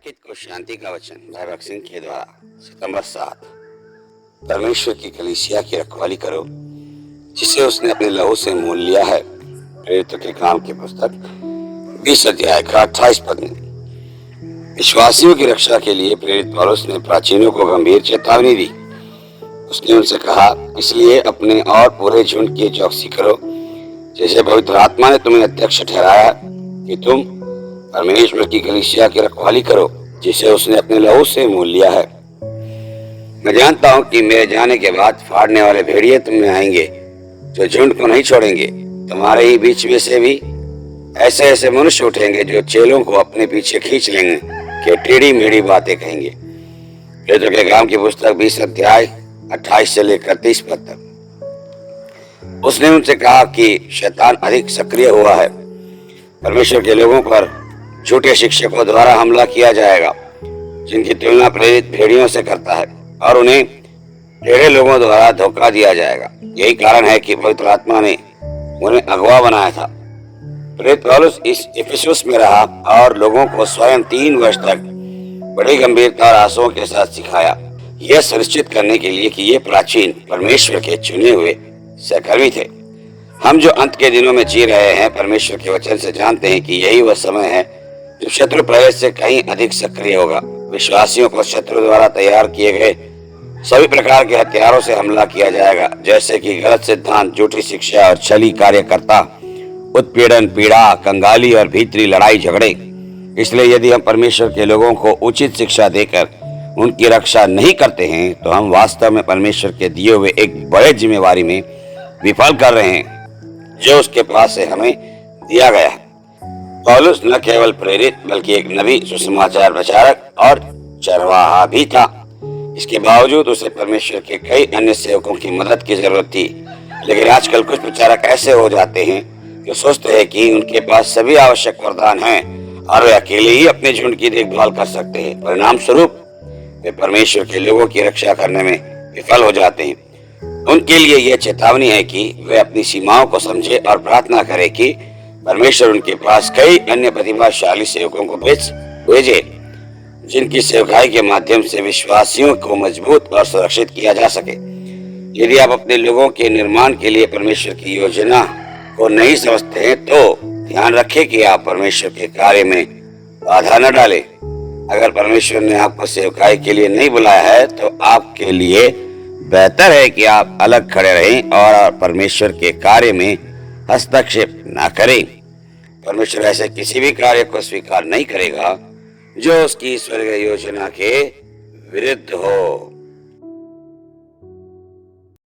साकेत को शांति का वचन भैरव सिंह के द्वारा सितंबर 7। परमेश्वर की कलीसिया की रखवाली करो जिसे उसने अपने लहू से मोल लिया है। प्रेरितों के काम की पुस्तक 20 अध्याय का 28 पद में विश्वासियों की रक्षा के लिए प्रेरित पौलुस ने प्राचीनों को गंभीर चेतावनी दी। उसने उनसे कहा, इसलिए अपने और पूरे झुंड की चौकसी करो, जैसे पवित्र आत्मा ने तुम्हें अध्यक्ष ठहराया कि तुम परमेश्वर की कलीसिया की रखवाली करो जिसे उसने अपने लहू से मोल लिया है। मैं जानता हूँ कि मेरे जाने के बाद फाड़ने वाले भेड़िए तुम में आएंगे जो झुंड को नहीं छोड़ेंगे। तुम्हारे ही बीच में से भी ऐसे ऐसे मनुष्य उठेंगे जो चेलों को अपने पीछे खींच लेंगे कि टेढ़ी मेढ़ी बातें कहेंगे। प्रेरितों के काम की पुस्तक 20 अध्याय 28 से लेकर 30 पद तक। उसने उनसे कहा कि शैतान अधिक सक्रिय हुआ है। परमेश्वर के लोगों पर झूठे शिक्षकों द्वारा हमला किया जाएगा जिनकी तुलना प्रेरित भेड़ियों से करता है, और उन्हें टेढ़े लोगों द्वारा धोखा दिया जाएगा। यही कारण है कि पवित्र आत्मा ने उन्हें अगवा बनाया था। प्रेरित पौलुस इस इफिसुस में रहा और लोगों को स्वयं 3 वर्ष तक बड़ी गंभीरता और आंसुओं के साथ सिखाया, यह सुनिश्चित करने के लिए कि ये प्राचीन परमेश्वर के चुने हुए सहकर्मी थे। हम जो अंत के दिनों में जी रहे हैं, परमेश्वर के वचन से जानते हैं कि यही वह समय है जब शत्रु पहले से कहीं अधिक सक्रिय होगा। विश्वासियों को शत्रु द्वारा तैयार किए गए सभी प्रकार के हथियारों से हमला किया जाएगा, जैसे कि गलत सिद्धांत, झूठी शिक्षा और छली कार्यकर्ता, उत्पीड़न, पीड़ा, कंगाली और भीतरी लड़ाई झगड़े। इसलिए यदि हम परमेश्वर के लोगों को उचित शिक्षा देकर उनकी रक्षा नहीं करते हैं तो हम वास्तव में परमेश्वर के दिए हुए एक बड़े जिम्मेवारी में विफल कर रहे हैं जो उसके पास से हमें दिया गया है। पौलुस न केवल प्रेरित बल्कि एक नबी, सुसमाचार प्रचारक और चरवाहा भी था। इसके बावजूद उसे परमेश्वर के कई अन्य सेवकों की मदद की जरूरत थी। लेकिन आजकल कुछ प्रचारक ऐसे हो जाते हैं जो सोचते हैं कि उनके पास सभी आवश्यक वरदान हैं और वे अकेले ही अपने झुंड की देखभाल कर सकते हैं। परिणाम स्वरूप वे परमेश्वर के लोगों की रक्षा करने में विफल हो जाते हैं। उनके लिए यह चेतावनी है कि वे अपनी सीमाओं को समझे और प्रार्थना करें कि परमेश्वर उनके पास कई अन्य प्रतिभाशाली सेवकों को भेजे जिनकी सेवकाई के माध्यम से विश्वासियों को मजबूत और सुरक्षित किया जा सके। यदि आप अपने लोगों के निर्माण के लिए परमेश्वर की योजना को नहीं समझते हैं तो ध्यान रखें कि आप परमेश्वर के कार्य में बाधा न डालें। अगर परमेश्वर ने आपको सेवकाई के लिए नहीं बुलाया है तो आपके लिए बेहतर है कि आप अलग खड़े रहें और परमेश्वर के कार्य में हस्तक्षेप न करें। परमेश्वर ऐसे किसी भी कार्य को स्वीकार नहीं करेगा जो उसकी ईश्वरीय योजना के विरुद्ध हो।